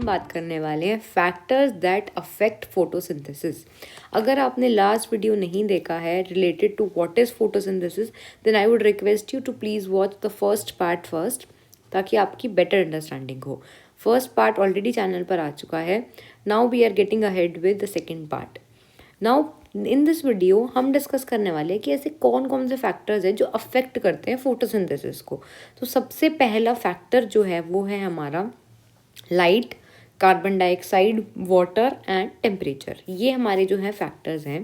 हम बात करने वाले हैं फैक्टर्स दैट अफेक्ट फोटोसिंथेसिस। अगर आपने लास्ट वीडियो नहीं देखा है related to what is photosynthesis, then I would request you to please watch the first part first, ताकि आपकी बेटर अंडरस्टैंडिंग हो। फर्स्ट पार्ट ऑलरेडी चैनल पर आ चुका है। Now we are getting ahead with the second part. Now in this video हम discuss करने वाले हैं कि ऐसे कौन कौन से फैक्टर्स हैं जो अफेक्ट करते हैं फोटोसिंथेसिस को। तो सबसे पहला फैक्टर जो है वो है हमारा light, carbon dioxide, water and temperature. ये हमारे जो है फैक्टर्स हैं।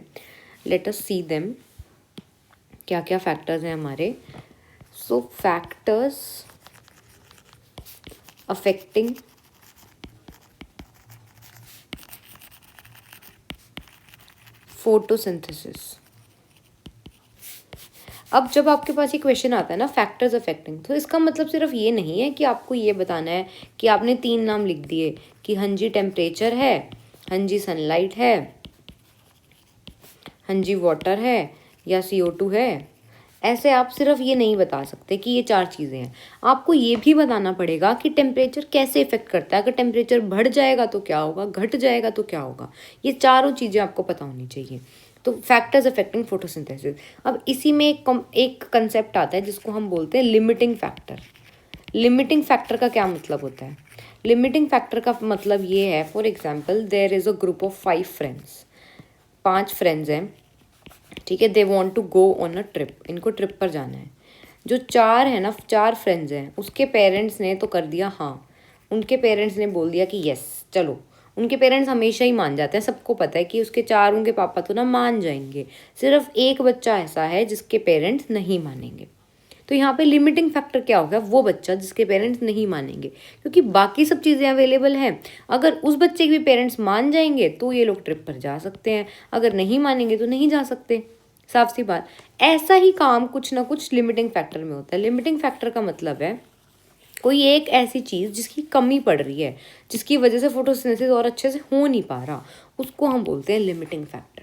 लेट अस सी देम, क्या क्या फैक्टर्स हैं हमारे। सो फैक्टर्स अफेक्टिंग फोटोसिंथेसिस। अब जब आपके पास ये क्वेश्चन आता है ना फैक्टर्स अफेक्टिंग, तो इसका मतलब सिर्फ ये नहीं है कि आपको ये बताना है कि आपने 3 नाम लिख दिए कि हाँ जी टेम्परेचर है, हाँ जी सनलाइट है, हाँ जी वाटर है या CO2 है। ऐसे आप सिर्फ ये नहीं बता सकते कि ये 4 चीज़ें हैं। आपको ये भी बताना पड़ेगा कि टेम्परेचर कैसे इफेक्ट करता है। अगर टेम्परेचर बढ़ जाएगा तो क्या होगा, घट जाएगा तो क्या होगा। ये चारों चीज़ें आपको पता होनी चाहिए। तो फैक्टर्स अफेक्टिंग फोटोसिंथेसिस। अब इसी में एक कंसेप्ट आता है जिसको हम बोलते हैं लिमिटिंग फैक्टर। लिमिटिंग फैक्टर का क्या मतलब होता है? लिमिटिंग फैक्टर का मतलब ये है, for example there is a group of 5 friends. 5 friends हैं, ठीक है। They want to go on a trip, इनको ट्रिप पर जाना है। जो 4 है ना, 4 फ्रेंड्स हैं, उसके पेरेंट्स ने तो कर दिया हाँ, उनके पेरेंट्स ने बोल दिया कि यस चलो। उनके पेरेंट्स हमेशा ही मान जाते हैं, सबको पता है कि उसके 4 के पापा तो ना मान जाएंगे। सिर्फ एक बच्चा ऐसा है जिसके पेरेंट्स नहीं मानेंगे। तो यहाँ पे लिमिटिंग फैक्टर क्या होगा? वो बच्चा जिसके पेरेंट्स नहीं मानेंगे, क्योंकि बाकी सब चीज़ें अवेलेबल हैं। अगर उस बच्चे के भी पेरेंट्स मान जाएंगे तो ये लोग ट्रिप पर जा सकते हैं, अगर नहीं मानेंगे तो नहीं जा सकते। साफ सी बात। ऐसा ही काम कुछ ना कुछ लिमिटिंग फैक्टर में होता है। लिमिटिंग फैक्टर का मतलब है कोई एक ऐसी चीज़ जिसकी कमी पड़ रही है, जिसकी वजह से फोटोसिंथेसिस और अच्छे से हो नहीं पा रहा, उसको हम बोलते हैं लिमिटिंग फैक्टर।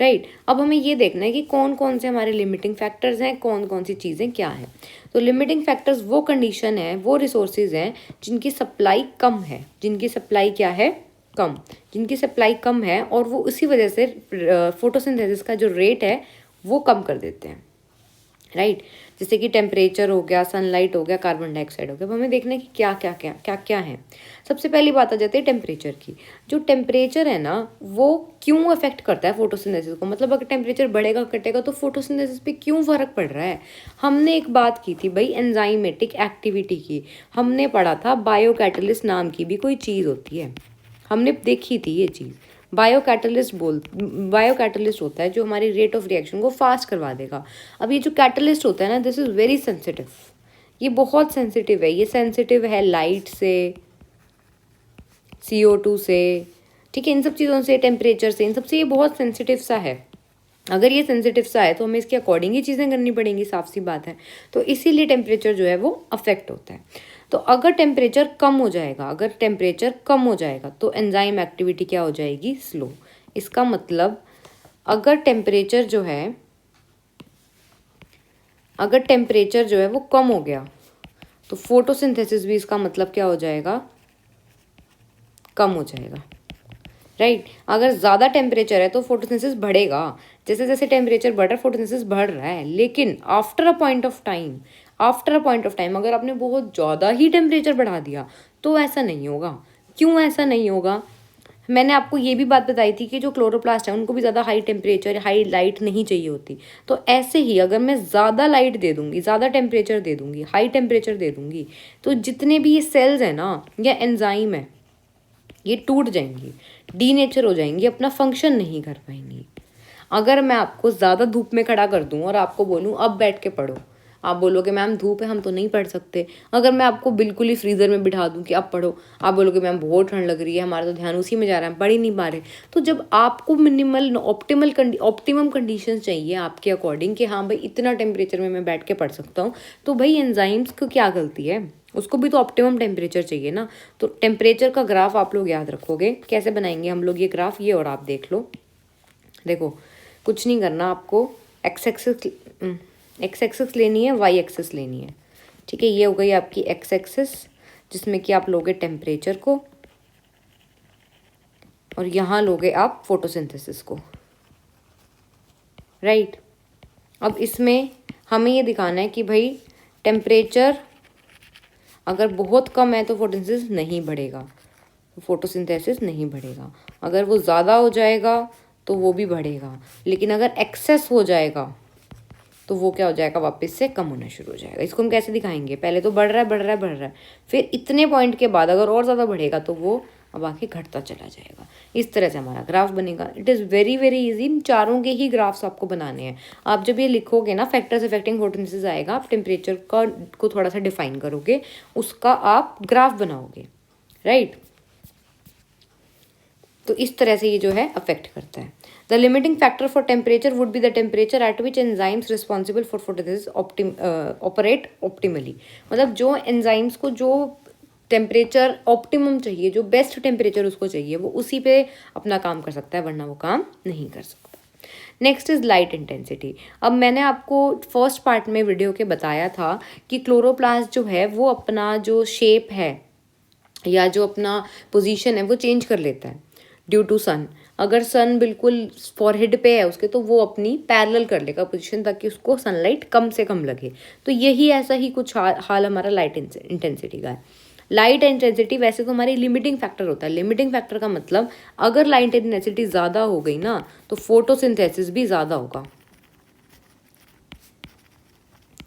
राइट। अब हमें ये देखना है कि कौन कौन से हमारे लिमिटिंग फैक्टर्स हैं, कौन कौन सी चीज़ें क्या हैं। तो लिमिटिंग फैक्टर्स वो कंडीशन है, वो रिसोर्सेज हैं जिनकी सप्लाई कम है। जिनकी सप्लाई क्या है? कम। जिनकी सप्लाई कम है और वो उसी वजह से फोटोसिंथेसिस का जो रेट है वो कम कर देते हैं। राइट। जैसे कि टेम्परेचर हो गया, सनलाइट हो गया, कार्बन डाइऑक्साइड हो गया। अब हमें देखना है कि क्या क्या क्या क्या क्या है। सबसे पहली बात आ जाती है टेम्परेचर की। जो टेम्परेचर है ना, वो क्यों अफेक्ट करता है फोटोसिंथेसिस को। मतलब अगर टेम्परेचर बढ़ेगा घटेगा तो फोटोसिंथेसिस पे क्यों फ़र्क पड़ रहा है। हमने एक बात की थी भाई एंजाइमेटिक एक्टिविटी की। हमने पढ़ा था बायोकैटलिस्ट नाम की भी कोई चीज़ होती है, हमने देखी थी ये चीज़। बायोकैटलिस्ट होता है जो हमारी रेट ऑफ रिएक्शन को फास्ट करवा देगा। अब ये जो कैटलिस्ट होता है ना, दिस इज़ वेरी सेंसिटिव। ये बहुत सेंसिटिव है। ये सेंसिटिव है लाइट से, CO2 से, ठीक है, इन सब चीज़ों से, टेम्परेचर से, इन सब से ये बहुत सेंसिटिव सा है। अगर ये सेंसिटिव सा है तो हमें इसके अकॉर्डिंग ही चीज़ें करनी पड़ेंगी, साफ सी बात है। तो इसीलिए टेम्परेचर जो है वो अफेक्ट होता है। तो अगर टेम्परेचर कम हो जाएगा, अगर टेम्परेचर कम हो जाएगा तो एंजाइम एक्टिविटी क्या हो जाएगी? स्लो। इसका मतलब अगर टेम्परेचर जो है, अगर टेम्परेचर जो है वो कम हो गया तो फोटोसिंथेसिस भी इसका मतलब क्या हो जाएगा? कम हो जाएगा। राइट। अगर ज़्यादा टेम्परेचर है तो फोटोसिंथेसिस बढ़ेगा। जैसे जैसे टेम्परेचर बढ़ रहा है फोटोसिंथेसिस बढ़ रहा है। लेकिन after a point of time, अगर आपने बहुत ज़्यादा ही टेम्परेचर बढ़ा दिया तो ऐसा नहीं होगा। क्यों ऐसा नहीं होगा? मैंने आपको ये भी बात बताई थी कि जो क्लोरोप्लास्ट है उनको भी ज़्यादा हाई टेम्परेचर, हाई लाइट नहीं चाहिए होती। तो ऐसे ही अगर मैं ज़्यादा लाइट दे दूँगी, ज़्यादा टेम्परेचर दे दूँगी, हाई टेम्परेचर दे दूँगी, तो जितने भी ये सेल्स हैं ना या एंजाइम है, ये टूट जाएंगी, डीनेचर हो जाएंगी, अपना फंक्शन नहीं कर पाएंगी। अगर मैं आपको ज़्यादा धूप में खड़ा कर दूँ और आपको बोलूँ अब बैठ के पढ़ो, आप बोलोगे मैम धूप है हम तो नहीं पढ़ सकते। अगर मैं आपको बिल्कुल ही फ्रीज़र में बिठा दूँ कि अब पढ़ो, आप बोलोगे मैम बहुत ठंड लग रही है, हमारा तो ध्यान उसी में जा रहा है, हम पढ़ ही नहीं पा रहे। तो जब आपको मिनिमल ऑप्टिमम कंडीशन चाहिए आपके अकॉर्डिंग कि हाँ भाई इतना टेम्परेचर में मैं बैठ के पढ़ सकता हूँ, तो भाई एंजाइम्स को क्या गलती है? उसको भी तो ऑप्टिमम टेम्परेचर चाहिए ना। तो टेम्परेचर का ग्राफ आप लोग याद रखोगे। कैसे बनाएंगे हम लोग ये ग्राफ? ये और आप देख लो। देखो कुछ नहीं करना आपको, एक्स एक्सेस लेनी है, वाई एक्सेस लेनी है, ठीक है। ये हो गई आपकी एक्स एक्सेस जिसमें कि आप लोगे टेम्परेचर को, और यहाँ लोगे आप फोटोसिंथेसिस को, राइट। अब इसमें हमें ये दिखाना है कि भाई टेम्परेचर अगर बहुत कम है तो फोटोसिंथेसिस नहीं बढ़ेगा, फोटोसिंथेसिस नहीं बढ़ेगा। अगर वो ज़्यादा हो जाएगा तो वो भी बढ़ेगा, लेकिन अगर एक्सेस हो जाएगा तो वो क्या हो जाएगा, वापस से कम होना शुरू हो जाएगा। इसको हम कैसे दिखाएंगे, पहले तो बढ़ रहा है बढ़ रहा है बढ़ रहा है, फिर इतने पॉइंट के बाद अगर और ज़्यादा बढ़ेगा तो वो अब आके घटता चला जाएगा। इस तरह से हमारा ग्राफ बनेगा। It is very very easy. इन चारों के ही ग्राफ्स आपको बनाने हैं। आप जब ये लिखोगे ना, फैक्टर्स अफेक्टिंग फोटोसिंथेसिस आएगा, आप टेम्परेचर को थोड़ा सा डिफाइन करोगे, उसका आप ग्राफ बनाओगे, राइट। तो इस तरह से ये जो है अफेक्ट करता है। The limiting factor for temperature would be the temperature at which enzymes responsible for photosynthesis operate optimally. मतलब जो एंजाइम्स को जो टेम्परेचर ऑप्टिमम चाहिए, जो बेस्ट टेम्परेचर उसको चाहिए, वो उसी पे अपना काम कर सकता है, वरना वो काम नहीं कर सकता। Next is light intensity. अब मैंने आपको फर्स्ट पार्ट में वीडियो के बताया था कि क्लोरोप्लास्ट जो है वो अपना जो शेप है या जो अपना पोजीशन है वो चेंज कर लेता है ड्यू टू सन। अगर सन बिल्कुल फॉरहेड पे है उसके, तो वो अपनी पैरेलल कर लेगा पोजीशन, ताकि उसको सनलाइट कम से कम लगे। तो यही ऐसा ही कुछ हाल हमारा लाइट इंटेंसिटी का है। लाइट इंटेंसिटी वैसे तो हमारी लिमिटिंग फैक्टर होता है। लिमिटिंग फैक्टर का मतलब अगर लाइट इंटेंसिटी ज़्यादा हो गई ना तो फोटोसिंथेसिस भी ज़्यादा होगा,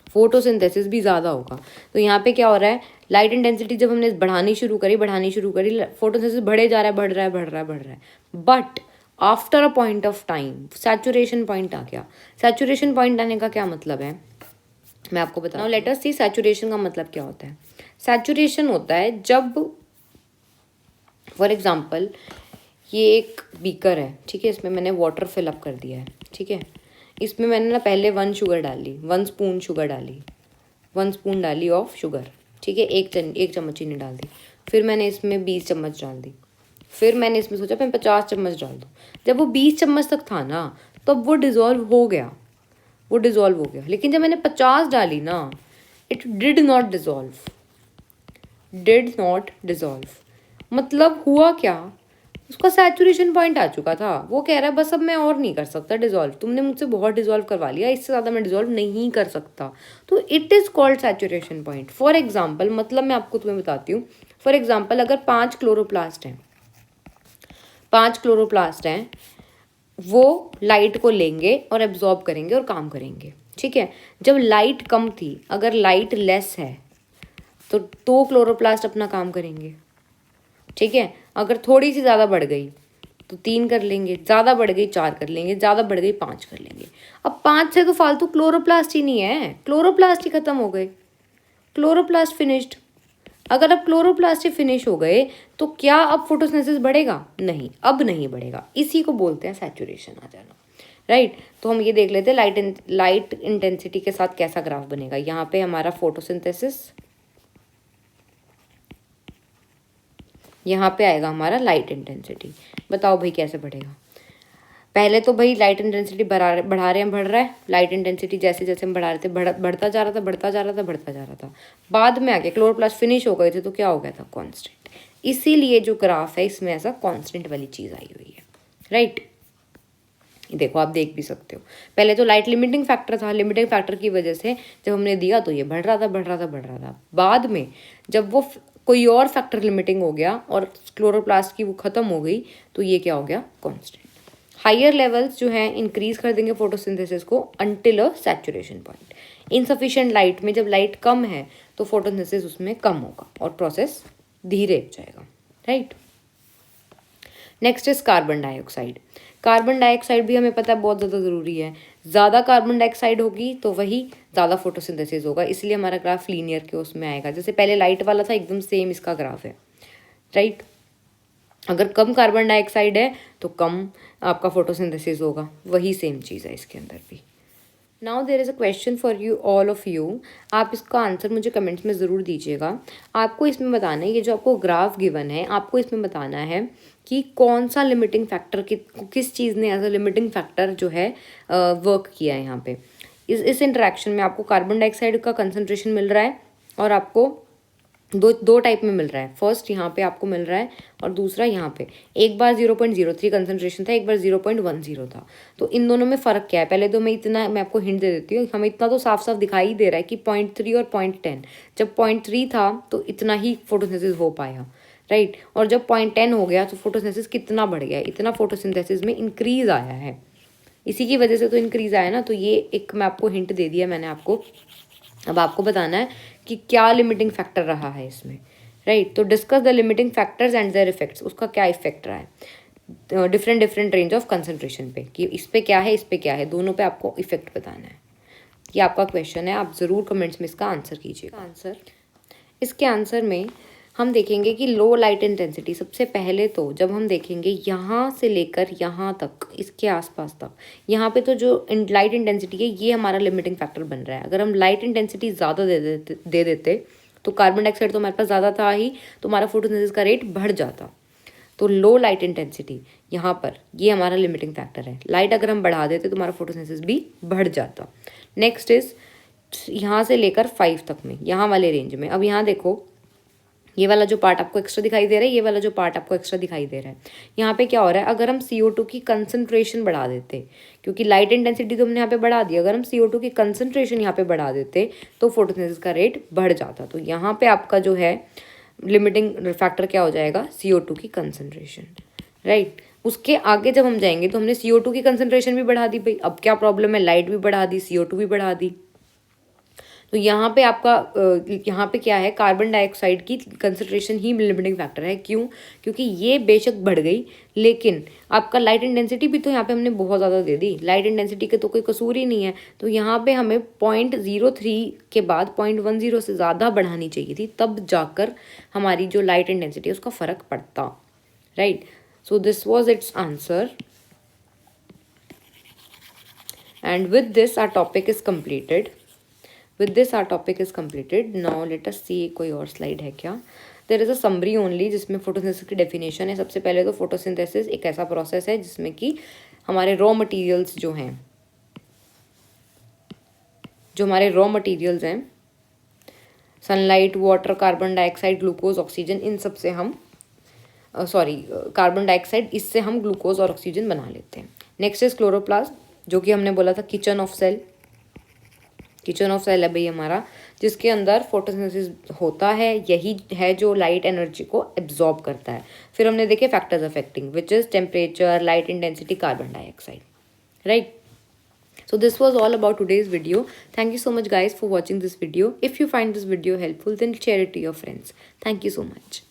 फोटोसिंथेसिस भी ज़्यादा होगा। तो यहाँ पे क्या हो रहा है, लाइट इंटेंसिटी जब हमने बढ़ानी शुरू करी फोटोसिंथेसिस बढ़े जा रहा है, बढ़ रहा है। But after a point of time saturation point आ गया। सैचुरेशन पॉइंट आने का क्या मतलब है, मैं आपको बताऊँ। लेट अस सी सैचुरेशन का मतलब क्या होता है। सैचुरेशन होता है जब, फॉर एग्जाम्पल, ये एक बीकर है, ठीक है, इसमें मैंने वाटर फिलअप कर दिया है, ठीक है। इसमें मैंने ना पहले 1 शुगर डाली, 1 स्पून शुगर डाली, 1 स्पून डाली ऑफ शुगर, ठीक है, एक चम्मच चीनी डाल दी। फिर मैंने इसमें 20 चम्मच डाल दी। फिर मैंने इसमें सोचा मैं 50 चम्मच डाल दूँ। जब वो 20 चम्मच तक था ना, तब वो डिज़ोल्व हो गया, लेकिन जब मैंने 50 डाली ना, इट डिड नॉट डिज़ोल्व। मतलब हुआ क्या, उसका सैचुरेशन पॉइंट आ चुका था। वो कह रहा है बस अब मैं और नहीं कर सकता डिज़ोल्व, तुमने मुझसे बहुत डिज़ोल्व करवा लिया, इससे ज़्यादा मैं डिज़ोल्व नहीं कर सकता। तो it is called saturation point. For example, मतलब मैं आपको तुम्हें बताती हूँ। फॉर एग्जाम्पल, अगर 5 क्लोरोप्लास्ट हैं, वो लाइट को लेंगे और एब्जॉर्ब करेंगे और काम करेंगे, ठीक है। जब लाइट कम थी, अगर लाइट लेस है तो 2 क्लोरोप्लास्ट अपना काम करेंगे, ठीक है। अगर थोड़ी सी ज़्यादा बढ़ गई तो 3 कर लेंगे, ज़्यादा बढ़ गई 4 कर लेंगे, ज़्यादा बढ़ गई 5 कर लेंगे। अब 5 से तो फालतू क्लोरोप्लास्ट ही नहीं है, क्लोरोप्लास्ट ही खत्म हो गए, क्लोरोप्लास्ट फिनिश्ड। अगर अब क्लोरोप्लास्ट ही फिनिश हो गए तो क्या अब फोटोसिंथेसिस बढ़ेगा? नहीं, अब नहीं बढ़ेगा। इसी को बोलते हैं सैचुरेशन आ जाना, राइट। तो हम ये देख लेते हैं लाइट इंटेंसिटी के साथ कैसा ग्राफ बनेगा। यहाँ पे हमारा फोटोसिंथेसिस, यहाँ पे आएगा हमारा लाइट इंटेंसिटी। बताओ भाई कैसे बढ़ेगा। पहले तो भाई लाइट इंटेंसिटी बढ़ा रहे हैं। लाइट इंटेंसिटी जैसे जैसे हम बढ़ा रहे थे बढ़ता जा रहा था। बाद में आके क्लोरोप्लास्ट फिनिश हो गए थे तो क्या हो गया था, कांस्टेंट। इसीलिए जो ग्राफ है इसमें ऐसा कांस्टेंट वाली चीज़ आई हुई है, राइट। देखो आप देख भी सकते हो, पहले तो लाइट लिमिटिंग फैक्टर था, लिमिटिंग फैक्टर की वजह से जब हमने दिया तो ये बढ़ रहा था। बाद में जब वो कोई और फैक्टर लिमिटिंग हो गया और क्लोरोप्लास्ट की वो ख़त्म हो गई तो ये क्या हो गया, कांस्टेंट। हायर लेवल्स जो हैं इंक्रीज कर देंगे फोटोसिंथेसिस को until a saturation point. Insufficient light में जब लाइट कम है तो फोटोसिंथेसिस उसमें कम होगा और प्रोसेस धीरे हो जाएगा, right. Next is carbon dioxide. Carbon dioxide भी हमें पता है बहुत ज़्यादा ज़रूरी है। ज़्यादा कार्बन डाइऑक्साइड होगी तो वही ज़्यादा फोटोसिंथेसिस होगा, इसलिए हमारा ग्राफ लीनियर के उसमें आएगा। जैसे पहले लाइट वाला था, एकदम सेम इसका ग्राफ है, राइट। अगर कम कार्बन डाइऑक्साइड है तो कम आपका फोटोसिंथेसिस होगा, वही सेम चीज़ है इसके अंदर भी। Now there is a question for you, all of you. आप इसका आंसर मुझे कमेंट्स में ज़रूर दीजिएगा। आपको इसमें बताना है, ये जो आपको ग्राफ गिवन है, आपको इसमें बताना है कि कौन सा लिमिटिंग फैक्टर किस चीज़ ने एज अ लिमिटिंग फैक्टर जो है वर्क किया है यहाँ पे। इस इंटरेक्शन में आपको कार्बन डाइऑक्साइड का कंसनट्रेशन मिल रहा है और आपको दो दो टाइप में मिल रहा है। फर्स्ट यहाँ पे आपको मिल रहा है और दूसरा यहाँ पे। एक बार 0.03 कंसंट्रेशन था, एक बार 0.10 था। तो इन दोनों में फ़र्क क्या है? पहले तो मैं आपको हिंट दे देती हूँ। हमें इतना तो साफ साफ दिखाई दे रहा है कि 0.3 और 0.10, जब 0.3 था तो इतना ही फोटोसिंथेसिस हो पाया, राइट। और जब 0.10 हो गया तो फोटोसिंथेसिस कितना बढ़ गया, इतना फोटोसिंथेसिस में इंक्रीज आया है। इसी की वजह से तो इंक्रीज आया ना। तो ये एक मैं आपको हिंट दे दिया मैंने आपको। अब आपको बताना है कि क्या लिमिटिंग फैक्टर रहा है इसमें, राइट। तो discuss the limiting factors and there effects. उसका क्या इफेक्ट रहा है डिफरेंट रेंज ऑफ कंसंट्रेशन पे, कि इस पे क्या है, इस पे क्या है, दोनों पे आपको इफेक्ट बताना है। ये आपका क्वेश्चन है, आप ज़रूर कमेंट्स में इसका आंसर कीजिएगा। इसके आंसर में हम देखेंगे कि लो लाइट इंटेंसिटी। सबसे पहले तो जब हम देखेंगे यहाँ से लेकर यहाँ तक, इसके आसपास तक, यहाँ पे तो जो लाइट इंटेंसिटी है ये हमारा लिमिटिंग फैक्टर बन रहा है। अगर हम लाइट इंटेंसिटी ज़्यादा दे देते तो कार्बन डाइऑक्साइड तो हमारे पास ज़्यादा था ही, तो हमारा फोटोसिंथेसिस का रेट बढ़ जाता। तो लो लाइट इंटेंसिटी यहाँ पर ये हमारा लिमिटिंग फैक्टर है। लाइट अगर हम बढ़ा देते तो हमारा फोटोसिंथेसिस भी बढ़ जाता। नेक्स्ट इज यहाँ से लेकर 5 तक में, यहाँ वाले रेंज में। अब यहाँ देखो, ये वाला जो पार्ट आपको एक्स्ट्रा दिखाई दे रहा है, ये वाला जो पार्ट आपको एक्स्ट्रा दिखाई दे रहा है, यहाँ पे क्या हो रहा है? अगर हम CO2 की कंसंट्रेशन बढ़ा देते, क्योंकि लाइट इंटेंसिटी तो हमने यहाँ पे बढ़ा दी, अगर हम CO2 की कंसंट्रेशन यहाँ पे बढ़ा देते तो फोटोसिंथेसिस का रेट बढ़ जाता। तो यहाँ पे आपका जो है लिमिटिंग फैक्टर क्या हो जाएगा? CO2 की कंसंट्रेशन, राइट। उसके आगे जब हम जाएंगे तो हमने CO2 की कंसंट्रेशन भी बढ़ा दी भाई। अब क्या प्रॉब्लम है? लाइट भी बढ़ा दी, CO2 भी बढ़ा दी। तो यहाँ पे आपका यहाँ पे क्या है? कार्बन डाइऑक्साइड की कंसंट्रेशन ही लिमिटिंग फैक्टर है। क्यों? क्योंकि ये बेशक बढ़ गई, लेकिन आपका लाइट इंटेंसिटी भी तो यहाँ पे हमने बहुत ज़्यादा दे दी। लाइट इंटेंसिटी के तो कोई कसूर ही नहीं है। तो यहाँ पे हमें 0.03 के बाद 0.10 से ज़्यादा बढ़ानी चाहिए थी, तब जाकर हमारी जो लाइट इंटेंसिटी है उसका फ़र्क पड़ता, right. So this was its answer, and with this our topic is completed. With this our topic is completed. Now let us see कोई और स्लाइड है क्या। There is a summary only जिसमें photosynthesis की डेफिनेशन है। सबसे पहले तो फोटोसिंथेसिस एक ऐसा प्रोसेस है जिसमें कि हमारे रॉ मटेरियल्स जो हैं, sunlight, water, carbon dioxide, glucose, oxygen, इन सब से हम कार्बन डाइऑक्साइड, इससे हम ग्लूकोज और ऑक्सीजन बना लेते हैं। नेक्स्ट इज क्लोरोप्लास्ट, जो कि हमने बोला था किचन ऑफ सेल है भाई हमारा, जिसके अंदर फोटोसिंथेसिस होता है। यही है जो लाइट एनर्जी को एब्जॉर्ब करता है। फिर हमने देखे factors affecting, which is temperature, light intensity, carbon dioxide, right. So this was all about today's video. Thank you so much guys for watching this video. If you find this video helpful, then share it to your friends. Thank you so much.